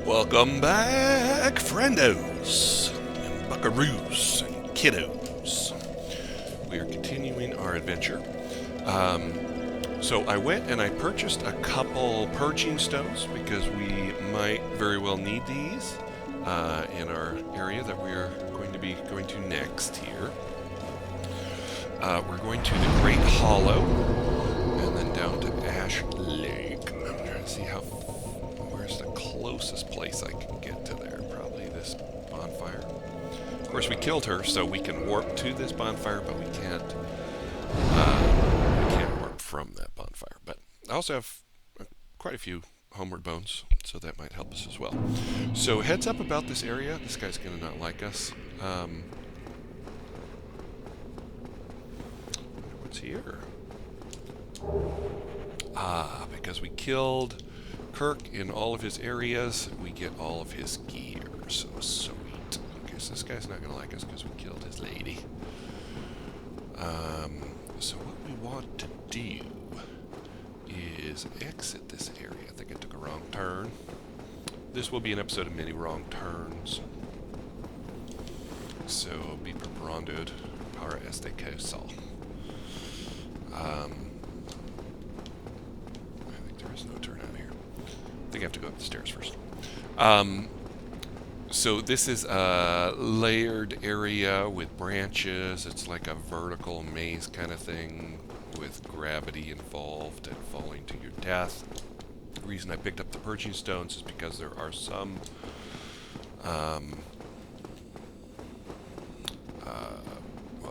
Welcome back, friendos, and buckaroos, and kiddos. We are continuing our adventure. So I went and I purchased a couple purging stones because we might very well need these in our area that we are going to be going to next here. We're going to the Great Hollow and then down to Ash Lake. I'm trying to see where's the closest place I can get to there. Probably this bonfire. Of course, we killed her, so we can warp to this bonfire, but we can't warp from that bonfire. But I also have quite a few homeward bones, so that might help us as well. So heads up about this area. This guy's going to not like us. What's here? Because we killed Kirk in all of his areas, we get all of his gear. So sweet. Okay, so this guy's not going to like us because we killed his lady. So what we want to do is exit this area. I think I took a wrong turn. This will be an episode of many wrong turns. So be preparando para este caso. I think there is no turn out here. I think I have to go up the stairs first. So this is a layered area with branches. It's like a vertical maze kind of thing with gravity involved and falling to your death. The reason I picked up the purging stones is because there are some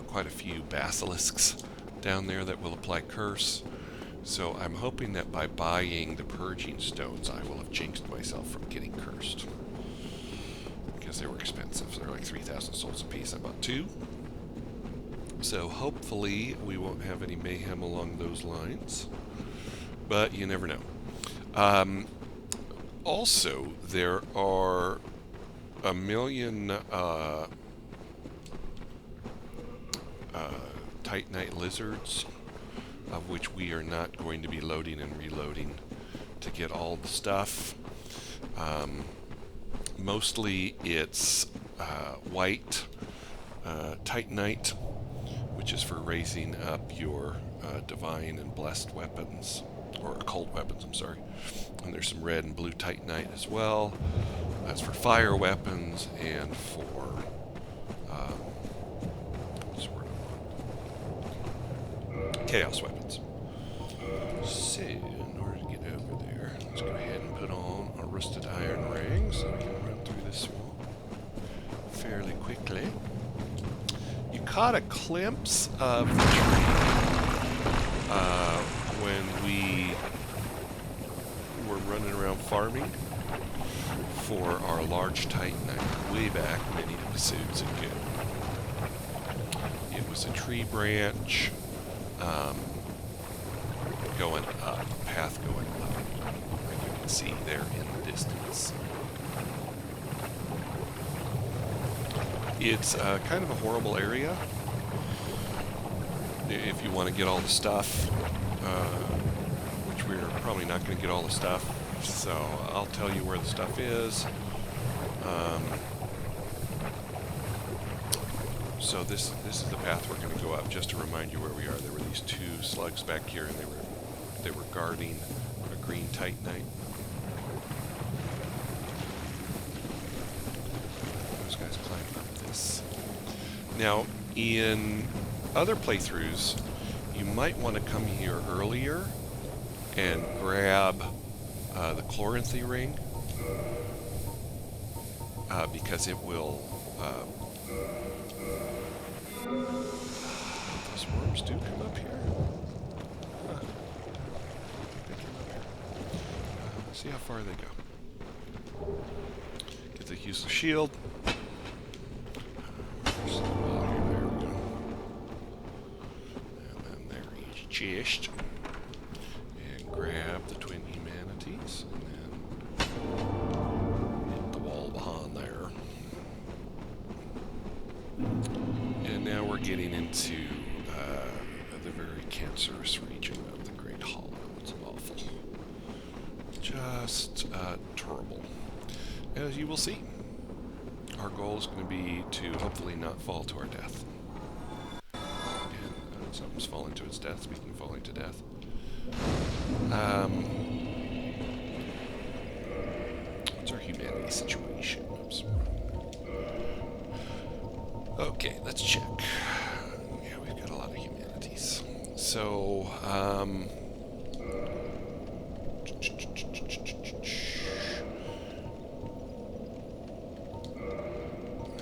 quite a few basilisks down there that will apply curse. So I'm hoping that by buying the purging stones I will have jinxed myself from getting cursed. Because they were expensive. They're like 3,000 souls a piece. I bought 2. So hopefully we won't have any mayhem along those lines. But you never know. Also, there are a million Titanite lizards, of which we are not going to be loading and reloading to get all the stuff. Mostly it's white Titanite, which is for raising up your divine and blessed weapons, or occult weapons, I'm sorry. And there's some red and blue Titanite as well. That's for fire weapons and for chaos weapons. So, in order to get over there, let's go ahead and put on a rusted iron ring so we can run through this swamp fairly quickly. You caught a glimpse of the tree when we were running around farming for our large Titanite way back many episodes ago. It was a tree branch going up, path going up, like you can see there in the distance. It's kind of a horrible area if you want to get all the stuff, which we're probably not going to get all the stuff, so I'll tell you where the stuff is. So this is the path we're going to go up, just to remind you where we are. There were these 2 slugs back here, and they were guarding a green Titanite. Those guys climbed up this. Now, in other playthroughs, you might want to come here earlier and grab the Chloranthy ring, because it will... those worms do come up here. Huh. They came up here. See how far they go. Get the useless shield. There we go. And then there is chest. And grab the twin humanities. And then hit the wall behind there. And now we're getting into the very cancerous region of the Great Hollow. It's awful. Just terrible. as you will see. Our goal is going to be to hopefully not fall to our death. And something's falling to its death, speaking of falling to death. What's our humanity situation? Oops. Okay, let's check. Yeah, we've got a lot of humanities. So, I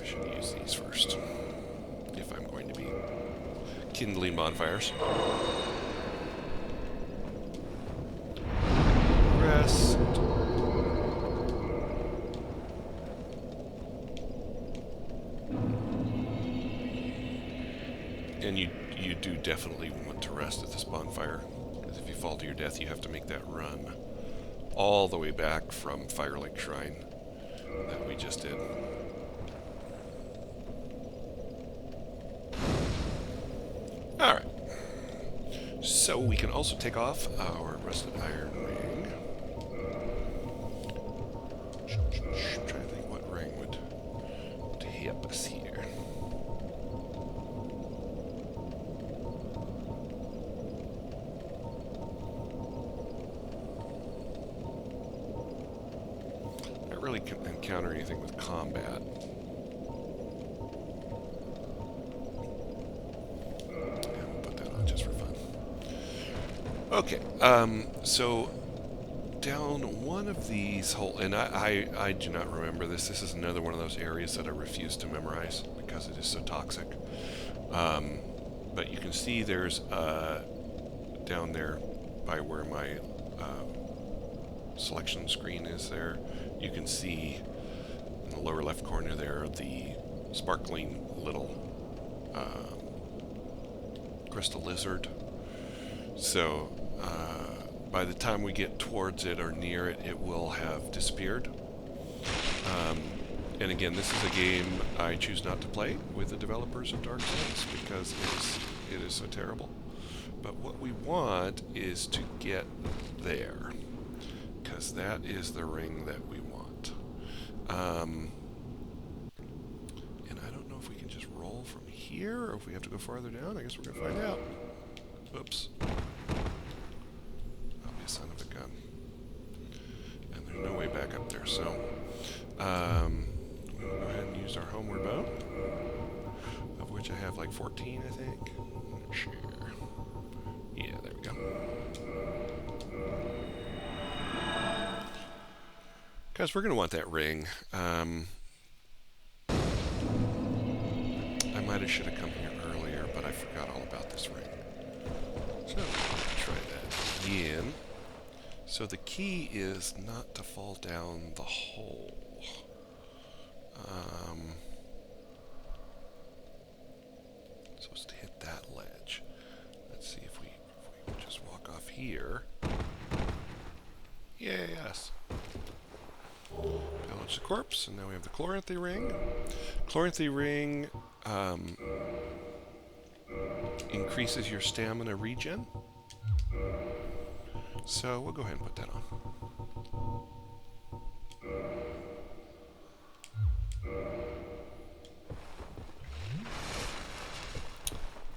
should use these first, if I'm going to be kindling bonfires. Rest. And you do definitely want to rest at this bonfire, because if you fall to your death, you have to make that run all the way back from Fire Lake Shrine that we just did. Alright. So we can also take off our rusted iron ring. I'm trying to think what ring would help us here. Not really encounter anything with combat. Okay, so down one of these holes, and I do not remember this. This is another one of those areas that I refuse to memorize because it is so toxic. But you can see there's down there by where my selection screen is there, you can see in the lower left corner there the sparkling little crystal lizard. So by the time we get towards it or near it, it will have disappeared. And again, this is a game I choose not to play with the developers of Dark Souls because it is so terrible. But what we want is to get there, because that is the ring that we want. And I don't know if we can just roll from here or if we have to go farther down. I guess we're going to find out. Oops. I'll be a son of a gun. And there's no way back up there, so we'll go ahead and use our homeward bow, of which I have like 14, I think. I'm not sure. Yeah, there we go. Guys, we're going to want that ring. I might have should have come here earlier, but I forgot all about this ring. So, try that again. So the key is not to fall down the hole. Supposed to hit that ledge. Let's see if we just walk off here. Yes. Pillage the corpse, and now we have the Chloranthy ring. Chloranthy ring increases your stamina regen. So we'll go ahead and put that on.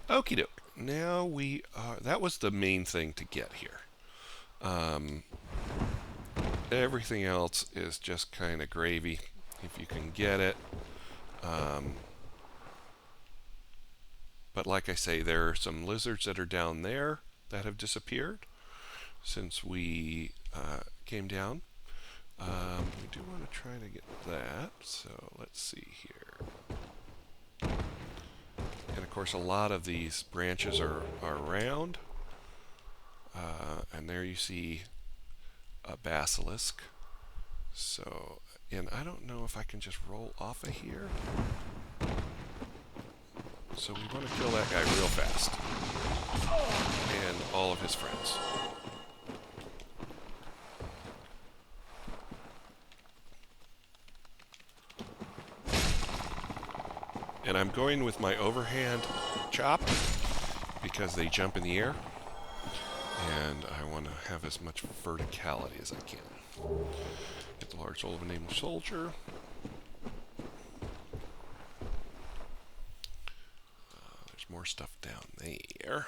Okie doke. Now we are, that was the main thing to get here. Everything else is just kind of gravy if you can get it. But like I say, there are some lizards that are down there that have disappeared since we came down. We do want to try to get that, so let's see here. And of course a lot of these branches are round. And there you see a basilisk. So, and I don't know if I can just roll off of here. So we want to kill that guy real fast. And all of his friends. And I'm going with my overhand chop because they jump in the air. And I want to have as much verticality as I can. At the large soul of a nameless soldier. There's more stuff down there.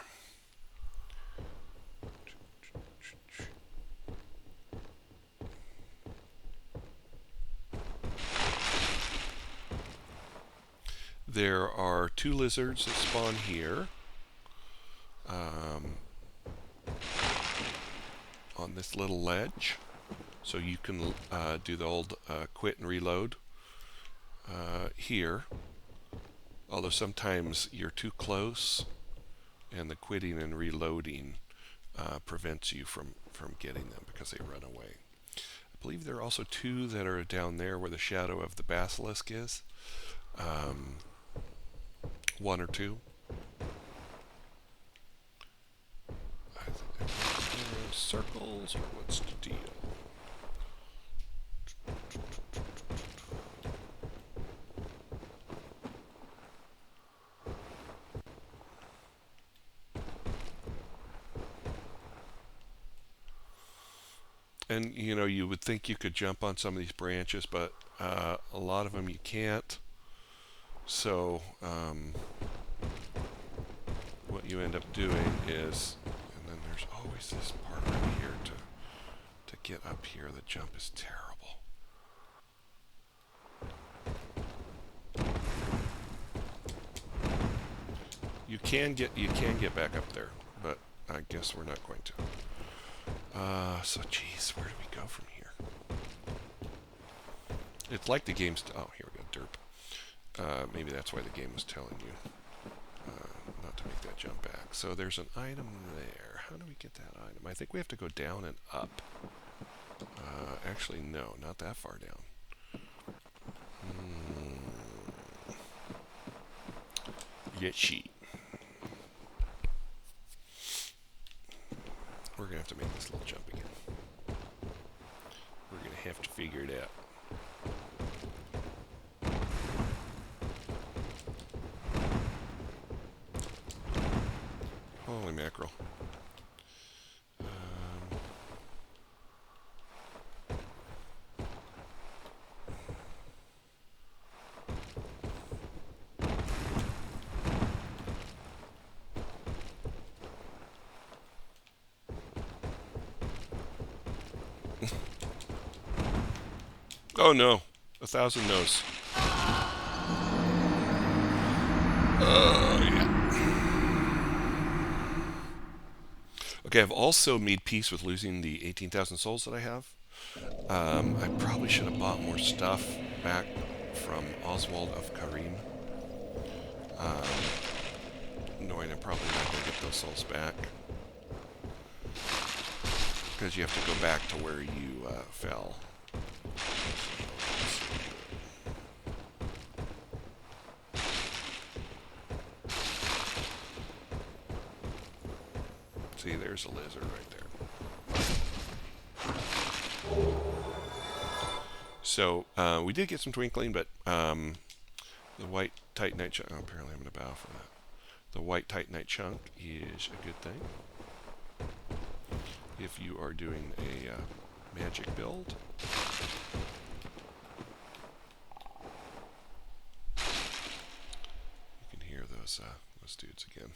There are 2 lizards that spawn here. On this little ledge. So you can do the old quit and reload here. Although sometimes you're too close and the quitting and reloading prevents you from getting them because they run away. I believe there are also 2 that are down there where the shadow of the basilisk is. 1 or 2. I think circles, or what's the deal? And you would think you could jump on some of these branches, but a lot of them you can't. So what you end up doing is, and then there's always this part right here to get up here. The jump is terrible. You can get back up there, but I guess we're not going to. So geez, where do we go from here? It's like the game's... oh, here we go, derp. Maybe that's why the game was telling you not to make that jump back. So there's an item there. How do we get that item? I think we have to go down and up. Actually, no, not that far down. Get sheet. We're going to have to make this little jump again. We're going to have to figure it out. Holy mackerel. Oh no, 1,000 no's. Yeah. Okay, I've also made peace with losing the 18,000 souls that I have. I probably should have bought more stuff back from Oswald of Karim. Knowing I'm probably not going to get those souls back. Because you have to go back to where you fell. See, there's a lizard right there. So, we did get some twinkling, but the white titanite chunk... oh, apparently I'm going to bow for that. The white titanite chunk is a good thing if you are doing a magic build. You can hear those dudes again.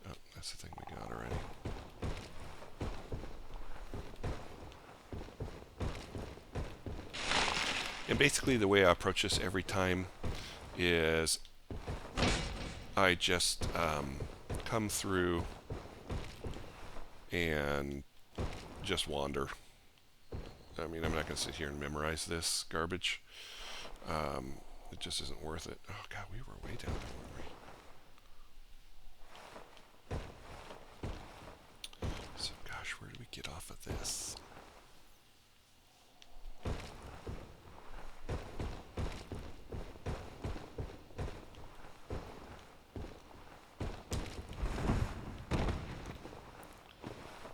Oh, that's the thing we got already. And basically the way I approach this every time is I just come through and just wander. I mean, I'm not going to sit here and memorize this garbage. It just isn't worth it. Oh god, we were way down there, weren't we? So gosh, where do we get off of this?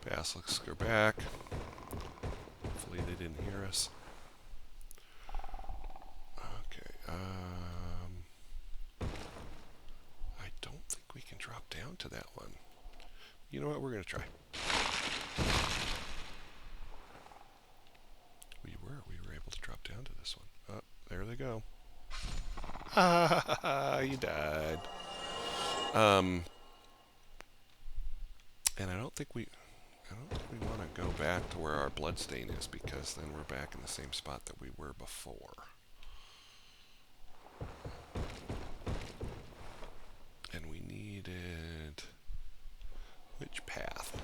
Basilisks go back. Hopefully they didn't hear us. Okay. I don't think we can drop down to that one. You know what? We're going to try. We were able to drop down to this one. Oh, there they go. Ah, you died. And I don't think we want to go back to where our bloodstain is, because then we're back in the same spot that we were before. And we needed which path?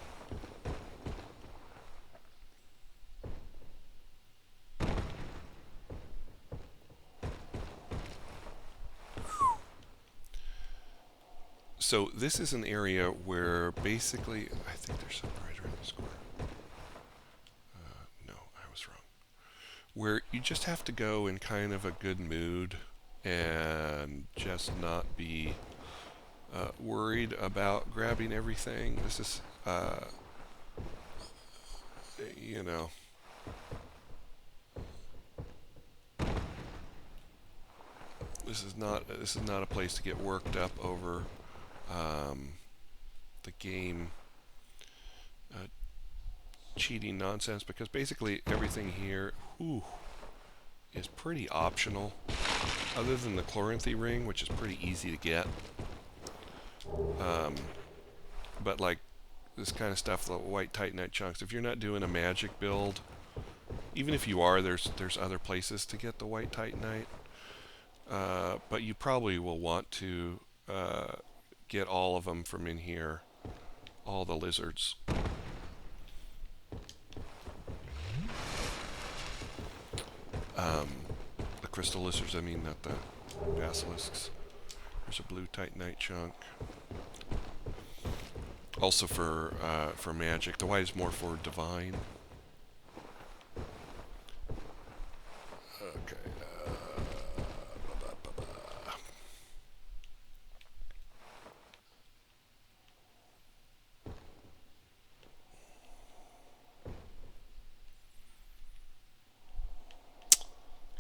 So this is an area where basically, I think there's something right around this corner. No, I was wrong. Where you just have to go in kind of a good mood and just not be worried about grabbing everything. This is, you know, this is not a place to get worked up over the game cheating nonsense, because basically everything here is pretty optional, other than the Chloranthy ring, which is pretty easy to get. But like this kind of stuff, the white titanite chunks, if you're not doing a magic build, even if you are, there's other places to get the white titanite. But you probably will want to get all of them from in here, all the lizards. The crystal lizards, I mean, not the basilisks. There's a blue titanite chunk. Also for magic. The white is more for divine. Okay.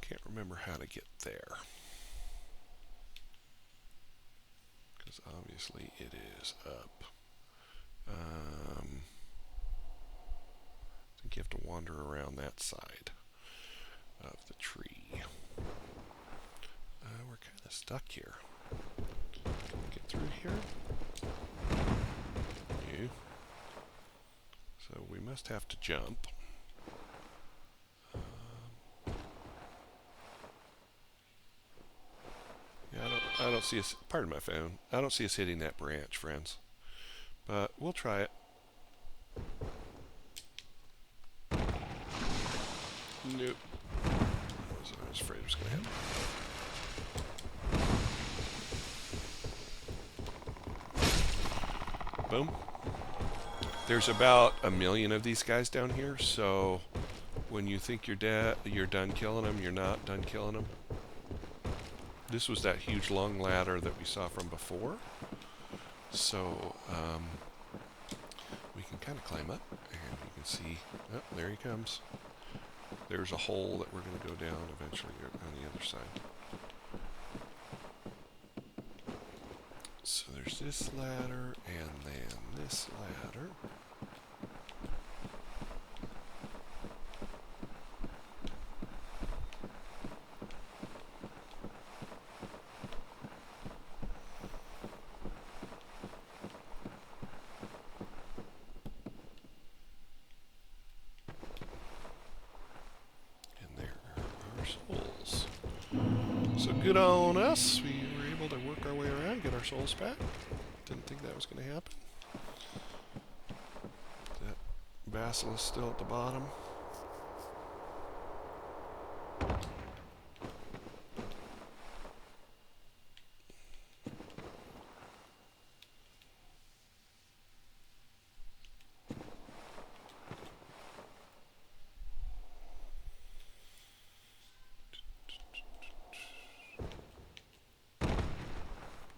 Can't remember how to get there, because obviously it is up. I think you have to wander around that side of the tree. We're kind of stuck here. Can we get through here? Yeah. So we must have to jump. Yeah, I don't see us. Pardon my phone. I don't see us hitting that branch, friends. But we'll try it. Nope. I was afraid it was going to happen. Boom. There's about 1 million of these guys down here, so when you think you're done killing them, you're not done killing them. This was that huge long ladder that we saw from before. So we can kind of climb up, and you can see, oh, there he comes. There's a hole that we're going to go down eventually on the other side. So there's this ladder, and then this ladder. Souls. So good on us. We were able to work our way around, get our souls back. Didn't think that was going to happen. That basilisk still at the bottom.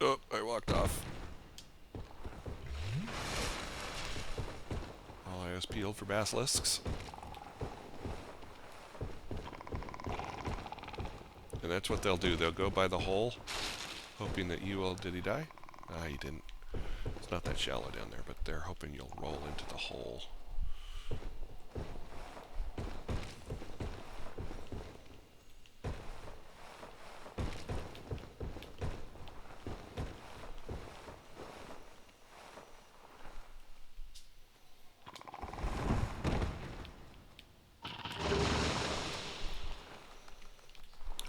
Oh, I walked off. All eyes peeled for basilisks. And that's what they'll do. They'll go by the hole, hoping that you will... Did he die? Ah, he didn't. It's not that shallow down there, but they're hoping you'll roll into the hole.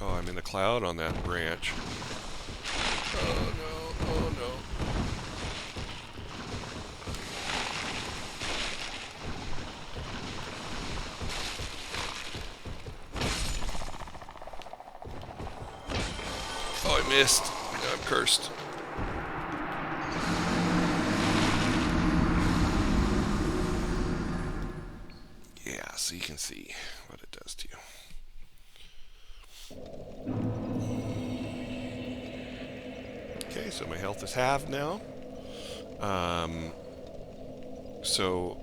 Oh, I'm in the cloud on that branch. Oh no, oh no. Oh, I missed. I'm cursed. Yeah, so you can see what it does to you. Okay, so my health is halved now. So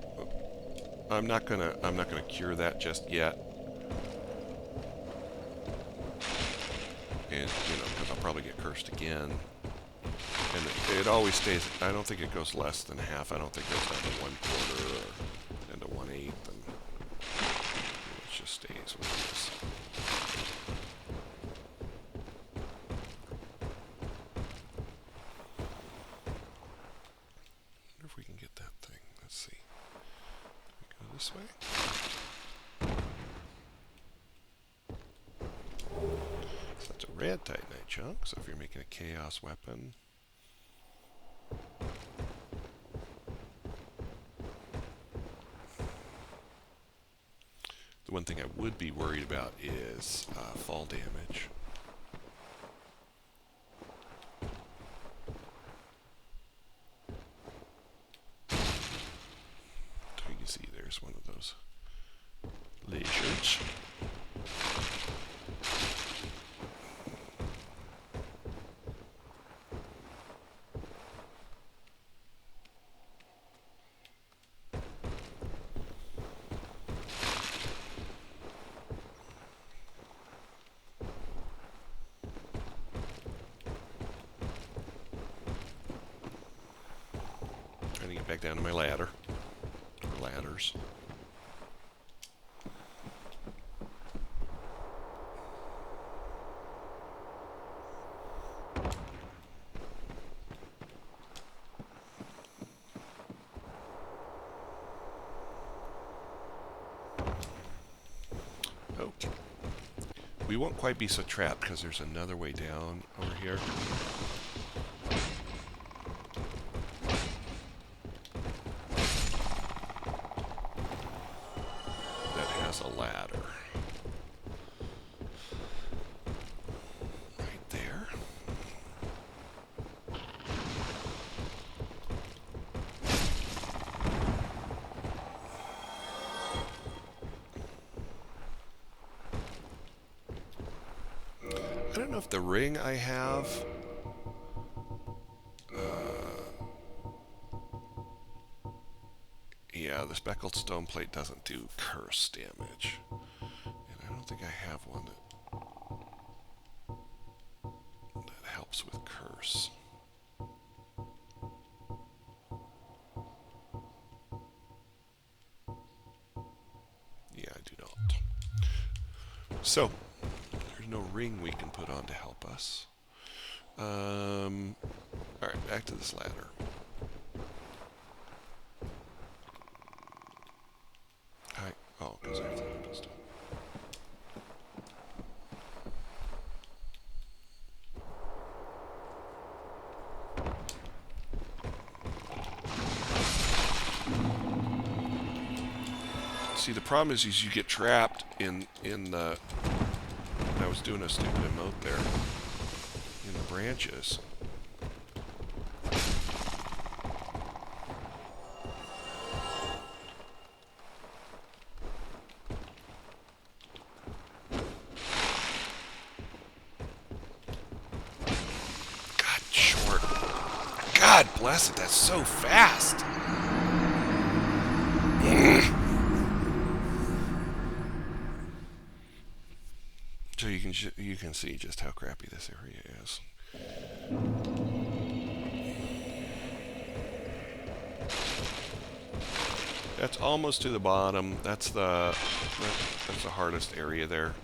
I'm not gonna cure that just yet. And because I'll probably get cursed again. And it always stays. I don't think it goes less than half. I don't think it goes down to 1/4 or into 1/8, and it just stays with this. Wonder if we can get that thing. Let's see. Go this way. So that's a red titanite chunk. So if you're making a chaos weapon. The one thing I would be worried about is fall damage. So you can see there's one of those lizards. Trying to get back down to my ladder. Or ladders. Oh. We won't quite be so trapped because there's another way down over here. A ladder right there. I don't know if the ring I have yeah, the speckled stone plate doesn't do curse damage. And I don't think I have one that helps with curse. Yeah, I do not. So, there's no ring we can put on to help us. Alright, back to this ladder. Oh, because I have the open stone. See, the problem is you get trapped in the. I was doing a stupid emote there in the branches. God bless it, that's so fast. So you can see just how crappy this area is. That's almost to the bottom. That's the hardest area there,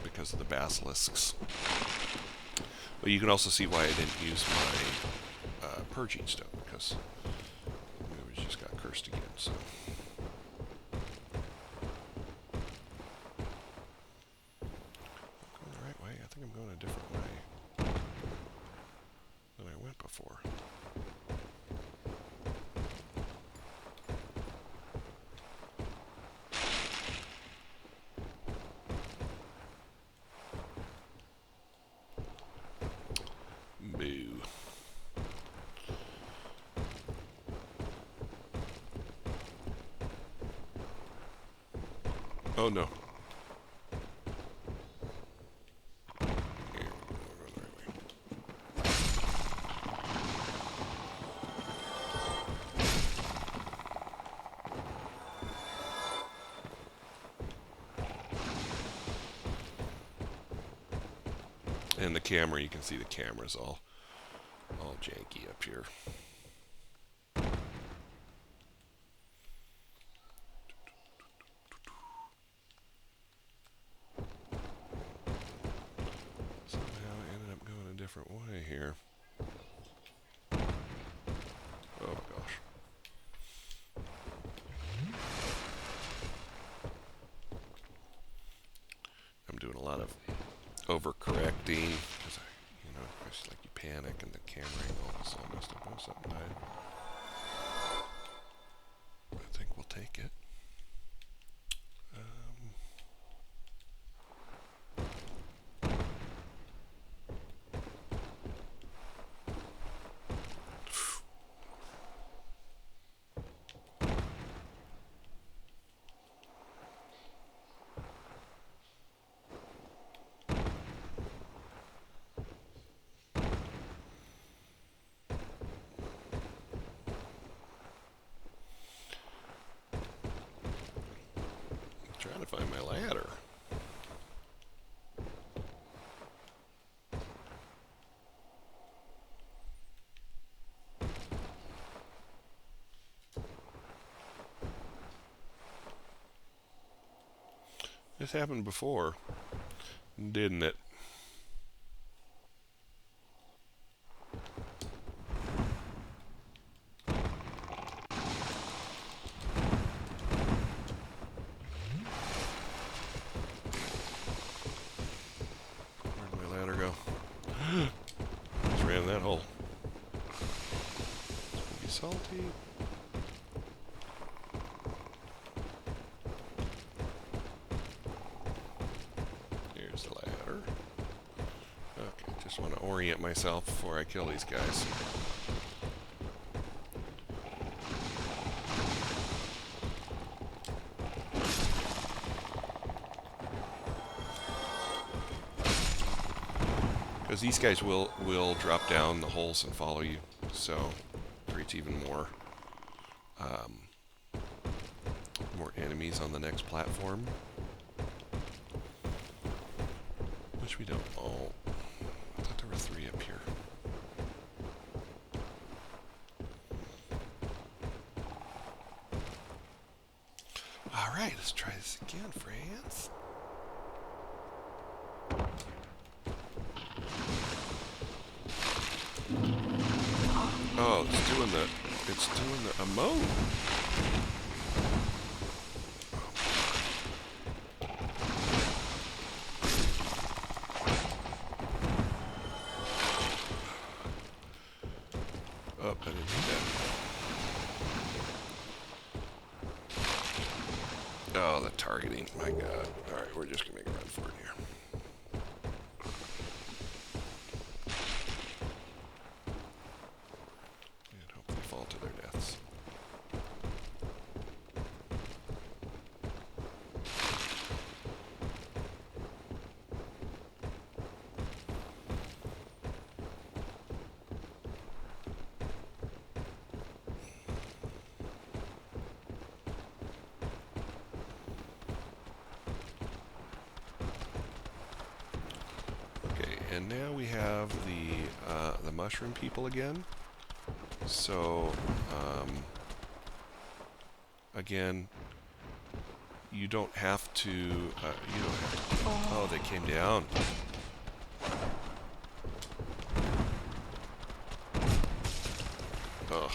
because of the basilisks. But you can also see why I didn't use my purging stone, because we just got cursed again. So. Going the right way? I think I'm going a different way than I went before. Boo. Oh no. And the camera, you can see the camera's all janky up here. Somehow I ended up going a different way here. Oh gosh. I'm doing a lot of overcorrecting because I just like you panic and the camera angle is all messed up. Oh, something died. I think we'll take it. Trying to find my ladder. This happened before, didn't it? Where'd my ladder go? Just ran that hole. It's gonna be salty. Here's the ladder. Okay, just want to orient myself before I kill these guys. Because these guys will drop down the holes and follow you, so it creates even more enemies on the next platform, which we don't. Oh, I thought there were 3 up here. All right, let's try this again, friends. Oh, it's doing the emote. Oh, I didn't do that. Oh, the targeting. My God. All right, we're just gonna make a run for it here. And now we have the mushroom people again. So, again, you don't have to, oh, they came down. Ugh.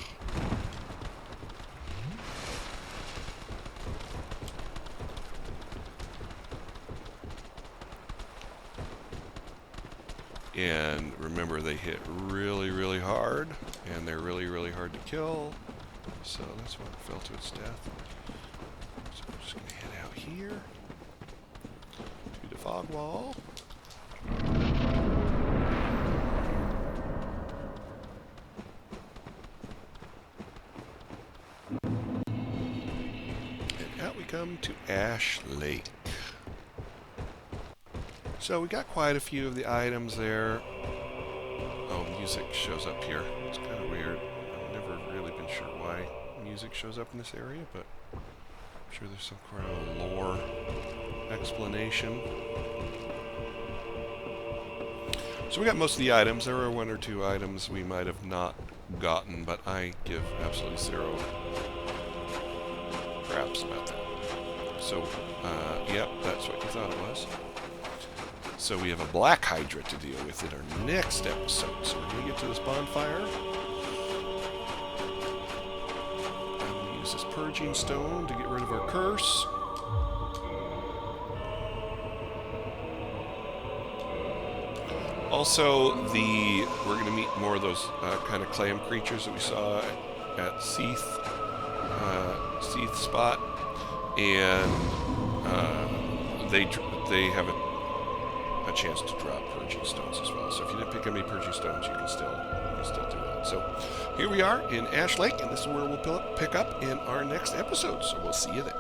And remember, they hit really, really hard, and they're really, really hard to kill. So that's why it fell to its death. So I'm just going to head out here to the fog wall. And out we come to Ash Lake. So we got quite a few of the items there. Oh, music shows up here. It's kind of weird. I've never really been sure why music shows up in this area, but I'm sure there's some kind of lore explanation. So we got most of the items. There were one or two items we might have not gotten, but I give absolutely zero craps about that. So, yep, that's what you thought it was. So we have a black hydra to deal with in our next episode. So we're going to get to this bonfire. I'm going to use this purging stone to get rid of our curse. Also, we're going to meet more of those kind of clam creatures that we saw at Seath spot, and they have a chance to drop purging stones as well. So if you didn't pick up any purging stones, you can still do that. So here we are in Ash Lake, and this is where we'll pick up in our next episode. So we'll see you then.